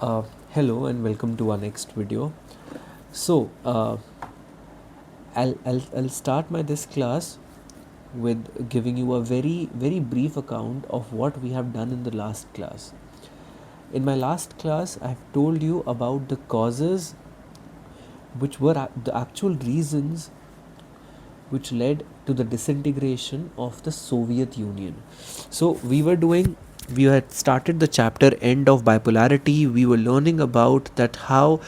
Uh, Hello and welcome to our next video. So, I'll start my this class with giving you a very brief account of what we have done in the last class. In my last class, I've told you about the causes which were the actual reasons which led to the disintegration of the Soviet Union. So we had started the chapter end of bipolarity. We were learning about that how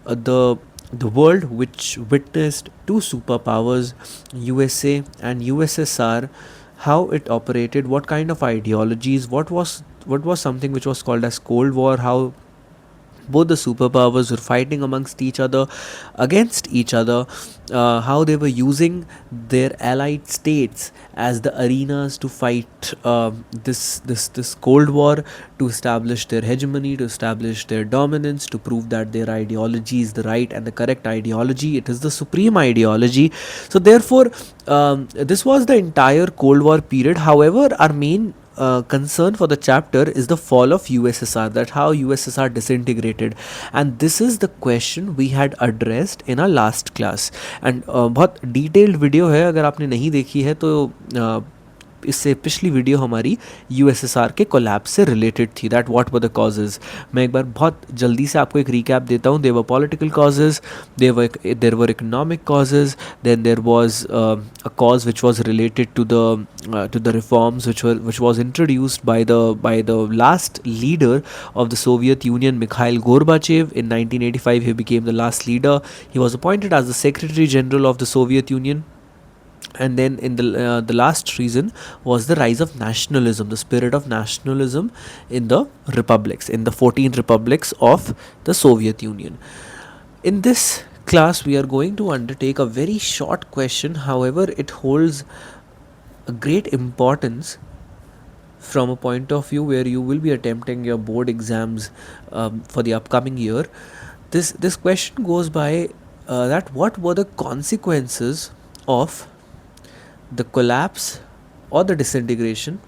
the world which witnessed two superpowers, USA and USSR, how it operated, what kind of ideologies, what was something which was called as Cold War, how both the superpowers were fighting amongst each other, against each other, how they were using their allied states as the arenas to fight this Cold War, to establish their hegemony, to establish their dominance, to prove that their ideology is the right and the correct ideology. It is the supreme ideology. So therefore, this was the entire Cold War period. However, our main concern for the chapter is the fall of USSR, that how USSR disintegrated, and this is the question we had addressed in our last class. And बहुत detailed video है, अगर आपने नहीं देखी है तो इससे पिछली वीडियो हमारी यूएसएसआर के कोलैप्स से रिलेटेड थी, that what were the causes. मैं एक बार बहुत जल्दी से आपको एक रिकैप देता हूँ. There were political causes, there were economic causes, then there was a cause which was related to the reforms which was introduced by the last leader of the Soviet Union, Mikhail Gorbachev. In 1985 he became the last leader. He was appointed as the Secretary General of the Soviet Union. And then in the last reason was the rise of nationalism, the spirit of nationalism in the republics, in the 14 republics of the Soviet Union. In this class we are going to undertake a very short question, however it holds a great importance from a point of view where you will be attempting your board exams for the upcoming year. This question goes by that what were the consequences of the collapse or the disintegration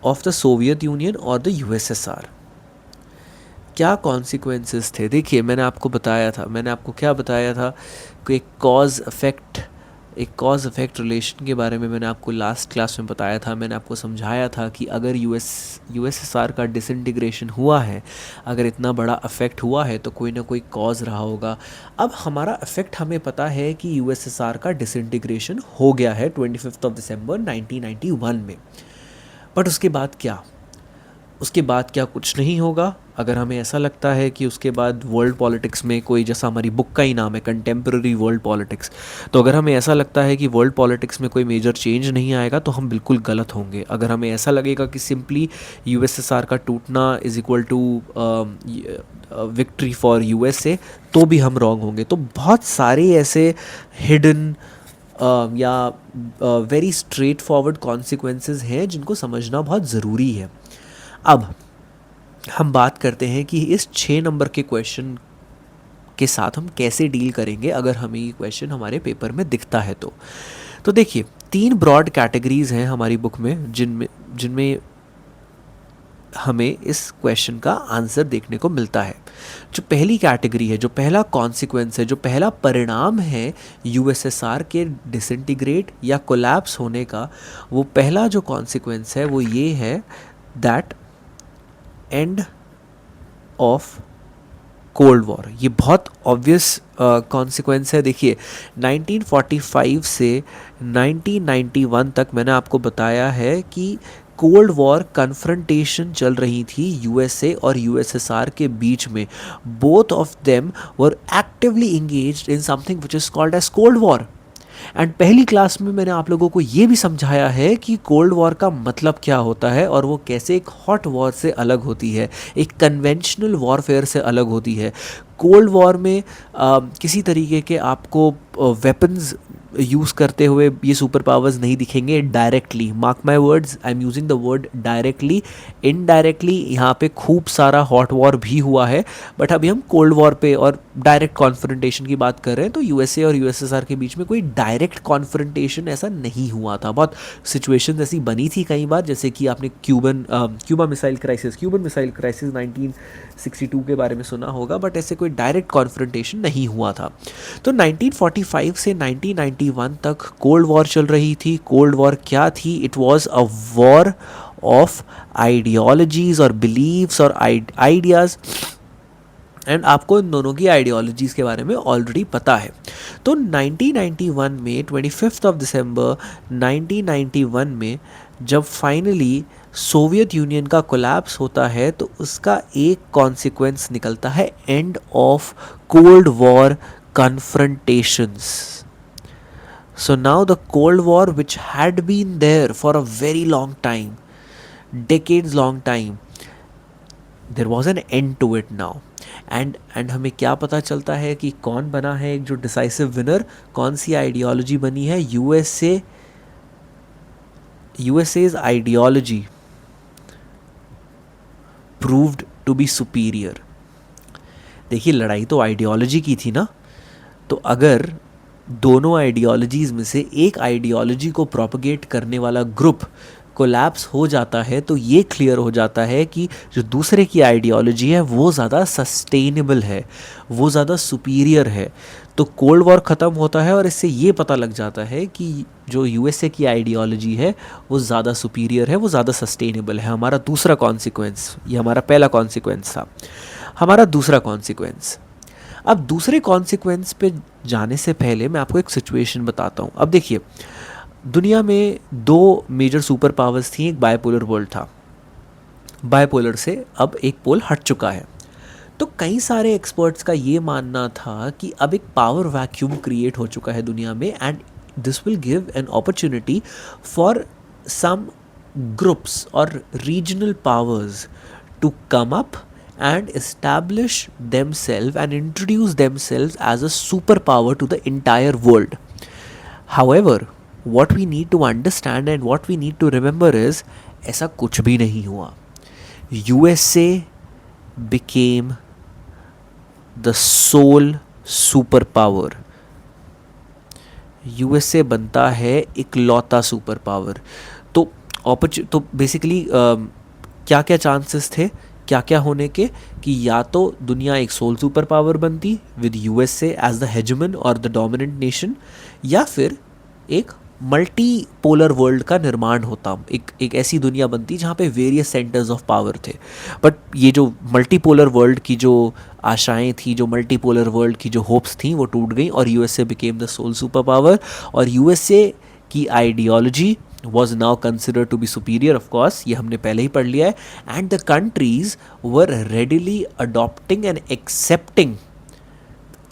of the Soviet Union or the USSR. क्या consequences थे? देखिए, मैंने आपको बताया था, मैंने आपको क्या बताया था कि एक कॉज इफ़ेक्ट रिलेशन के बारे में मैंने आपको लास्ट क्लास में बताया था. मैंने आपको समझाया था कि अगर यूएसएसआर का डिसइंटीग्रेशन हुआ है, अगर इतना बड़ा अफेक्ट हुआ है तो कोई ना कोई कॉज रहा होगा. अब हमारा अफेक्ट हमें पता है कि यूएसएसआर का डिसइंटीग्रेशन हो गया है 25 दिसंबर 1991 में. बट उसके बाद क्या कुछ नहीं होगा? अगर हमें ऐसा लगता है कि उसके बाद वर्ल्ड पॉलिटिक्स में कोई, जैसा हमारी बुक का ही नाम है कंटेम्प्रेरी वर्ल्ड पॉलिटिक्स, तो अगर हमें ऐसा लगता है कि वर्ल्ड पॉलिटिक्स में कोई मेजर चेंज नहीं आएगा तो हम बिल्कुल गलत होंगे. अगर हमें ऐसा लगेगा कि सिंपली यूएसएसआर का टूटना is equal to victory for USA, तो भी हम रॉन्ग होंगे. तो बहुत सारे ऐसे हिडन या वेरी स्ट्रेट फॉरवर्ड कॉन्सिक्वेंसेस हैं जिनको समझना बहुत ज़रूरी है. अब हम बात करते हैं कि इस 6 नंबर के क्वेश्चन के साथ हम कैसे डील करेंगे अगर हमें ये क्वेश्चन हमारे पेपर में दिखता है तो देखिए, 3 ब्रॉड कैटेगरीज हैं हमारी बुक में जिनमें हमें इस क्वेश्चन का आंसर देखने को मिलता है. जो पहली कैटेगरी है, जो पहला कॉन्सिक्वेंस है, जो पहला परिणाम है यूएसएसआर के डिसइंटीग्रेट या कोलैप्स होने का, वो पहला जो कॉन्सिक्वेंस है वो ये है that end of cold war. ये बहुत ऑब्वियस कॉन्सिक्वेंस है. देखिए, 1945 से 1991 तक मैंने आपको बताया है कि कोल्ड वॉर कन्फ्रंटेशन चल रही थी यूएसए और यूएसएसआर के बीच में. Both of them were actively engaged in something which is called as cold war. And पहली क्लास में मैंने आप लोगों को ये भी समझाया है कि कोल्ड वॉर का मतलब क्या होता है और वो कैसे एक हॉट वॉर से अलग होती है, एक कन्वेंशनल वॉरफेयर से अलग होती है. कोल्ड वॉर में किसी तरीके के आपको वेपन्स यूज़ करते हुए ये सुपर पावर्स नहीं दिखेंगे directly. Mark my words, I am using the word directly. Indirectly यहाँ पे खूब सारा हॉट वॉर भी हुआ है, बट अभी हम कोल्ड वॉर पे और डायरेक्ट कॉन्फ्रंटेशन की बात कर रहे हैं. तो यूएसए और यूएसएसआर के बीच में कोई डायरेक्ट कॉन्फ्रंटेशन ऐसा नहीं हुआ था. बहुत सिचुएशन ऐसी बनी थी कई बार, जैसे कि आपने क्यूबा मिसाइल क्राइसिस 1962 के बारे में सुना होगा, बट ऐसे कोई डायरेक्ट कॉन्फ्रंटेशन नहीं हुआ था. तो 1945 से 1991 तक कोल्ड वॉर चल रही थी. कोल्ड वॉर क्या थी? It was a war of ideologies और बिलीव्स और आइडियाज़. एंड आपको इन दोनों की आइडियोलॉजीज़ के बारे में ऑलरेडी पता है. तो 1991 में 25 दिसंबर 1991 में जब फाइनली सोवियत यूनियन का कोलैप्स होता है, तो उसका एक कॉन्सिक्वेंस निकलता है end of cold war confrontations. So now the Cold War, which had been there for a very long time, decades long time, there was an end to it now. And हमें क्या पता चलता है कि कौन बना है एक जो डिसाइसिव विनर, कौन सी आइडियोलॉजी बनी है? यूएसए's ideology proved to be superior. देखिए, लड़ाई तो आइडियोलॉजी की थी ना. तो अगर दोनों आइडियोलॉजीज़ में से एक आइडियोलॉजी को प्रोपगेट करने वाला ग्रुप कोलैप्स हो जाता है, तो ये क्लियर हो जाता है कि जो दूसरे की आइडियोलॉजी है वो ज़्यादा सस्टेनेबल है, वो ज़्यादा सुपीरियर है. तो कोल्ड वॉर ख़त्म होता है और इससे ये पता लग जाता है कि जो यूएसए की आइडियोलॉजी है वो ज़्यादा सुपीरियर है, वो ज़्यादा सस्टेनेबल है. हमारा दूसरा कॉन्सिक्वेंस, ये हमारा पहला कॉन्सिक्वेंस था. हमारा दूसरा कॉन्सिक्वेंस. अब दूसरे कॉन्सिक्वेंस पे जाने से पहले मैं आपको एक सिचुएशन बताता हूँ. अब देखिए, दुनिया में दो मेजर सुपर पावर्स थी. एक बायपोलर वर्ल्ड था. बायपोलर से अब एक पोल हट चुका है. तो कई सारे एक्सपर्ट्स का ये मानना था कि अब एक पावर वैक्यूम क्रिएट हो चुका है दुनिया में, and this will give an opportunity for some groups और regional powers to come up and establish themselves and introduce themselves as a superpower to the entire world. However, what we need to understand and what we need to remember is, ऐसा कुछ भी नहीं हुआ. USA became the sole superpower. USA बनता है इकलौता super power. तो basically क्या क्या चांसेस थे, क्या क्या होने के, कि या तो दुनिया एक सोल सुपर पावर बनती विद यूएसए एज द हेजमन और द डोमिनेंट नेशन, या फिर एक मल्टी पोलर वर्ल्ड का निर्माण होता. एक ऐसी दुनिया बनती जहाँ पे वेरियस सेंटर्स ऑफ पावर थे. बट ये जो मल्टी पोलर वर्ल्ड की जो आशाएं थी, जो मल्टी पोलर वर्ल्ड की जो होप्स थी, वो टूट गई और USA became the sole super power. और यूएसए की ideology was now considered to be superior, of course, ये हमने पहले ही पढ़ लिया है. And the countries were readily adopting and accepting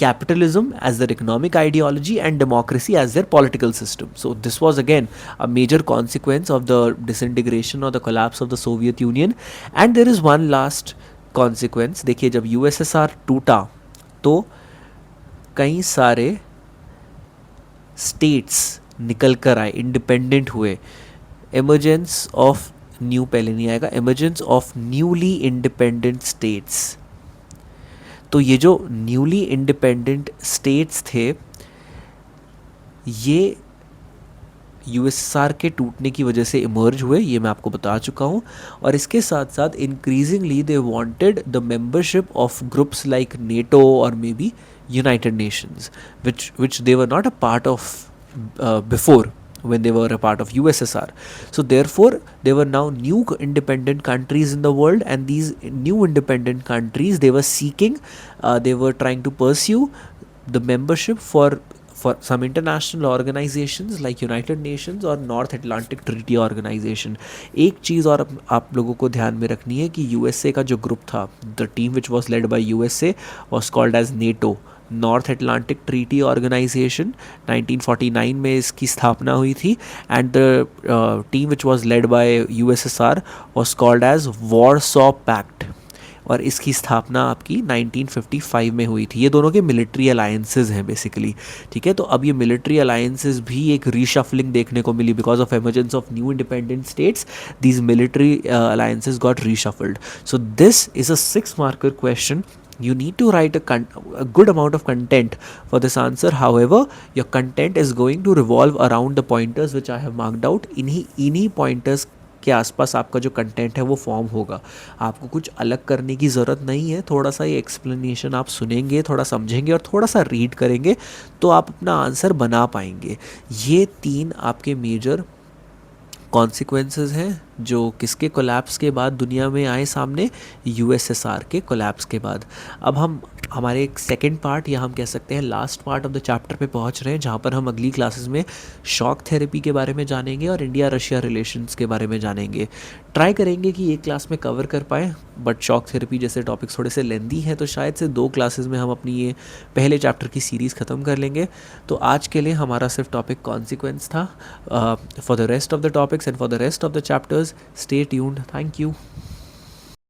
capitalism as their economic ideology and democracy as their political system. So this was again a major consequence of the disintegration or the collapse of the Soviet Union. And there is one last consequence. देखिए, जब USSR टूटा तो कई सारे states निकल कर आए, independent हुए. एमर्जेंस ऑफ न्यू, पहले नहीं आएगा, emergence of newly independent states. तो ये जो न्यूली इंडिपेंडेंट स्टेट्स थे, ये यूएसएसआर के टूटने की वजह से इमर्ज हुए, ये मैं आपको बता चुका हूँ. और इसके साथ साथ increasingly they wanted the membership of groups like NATO और maybe United Nations, which they were not a part of before when they were a part of USSR. So therefore there were now new independent countries in the world, and these new independent countries, they were seeking, they were trying to pursue the membership for some international organizations like United Nations or North Atlantic Treaty Organization. एक चीज़ और आप लोगों को ध्यान में रखनी है कि USA का जो ग्रुप था, the team which was led by USA was called as NATO, North Atlantic Treaty Organisation. 1949 में इसकी स्थापना हुई थी. And the team which was led by USSR was called as Warsaw Pact. और इसकी स्थापना आपकी 1955 में हुई थी। ये दोनों के मिलिट्री अलायंसेस हैं बेसिकली, ठीक है। तो अब ये मिलिट्री अलायंसेस भी एक रीशफलिंग देखने को मिली because of emergence of new independent states, these military alliances got reshuffled. So this is a 6 marker question. You need to write a good amount of content for this answer. However, your content is going to revolve around the pointers which I have marked out. इन्हीं pointers के आसपास आपका जो content है वो form होगा। आपको कुछ अलग करने की ज़रूरत नहीं है। थोड़ा सा ये एक्सप्लेनेशन आप सुनेंगे, थोड़ा समझेंगे और थोड़ा सा रीड करेंगे तो आप अपना आंसर बना पाएंगे। ये 3 आपके मेजर कॉन्सिक्वेंसेस हैं जो किसके कोलैप्स के बाद दुनिया में आए सामने, यूएसएसआर के कोलैप्स के बाद। अब हम हमारे एक सेकंड पार्ट या हम कह सकते हैं last part of the chapter पे पहुंच रहे हैं, जहाँ पर हम अगली क्लासेस में शॉक थेरेपी के बारे में जानेंगे और इंडिया रशिया रिलेशंस के बारे में जानेंगे। ट्राई करेंगे कि एक क्लास में कवर कर पाएँ, बट शॉक थेरेपी जैसे टॉपिक्स थोड़े से लेंदी हैं तो शायद से 2 क्लासेस में हम अपनी ये पहले चैप्टर की सीरीज़ ख़त्म कर लेंगे। तो आज के लिए हमारा सिर्फ टॉपिक कॉन्सिक्वेंस था। For the rest of the topics and for the rest of the chapters, stay tuned. Thank you.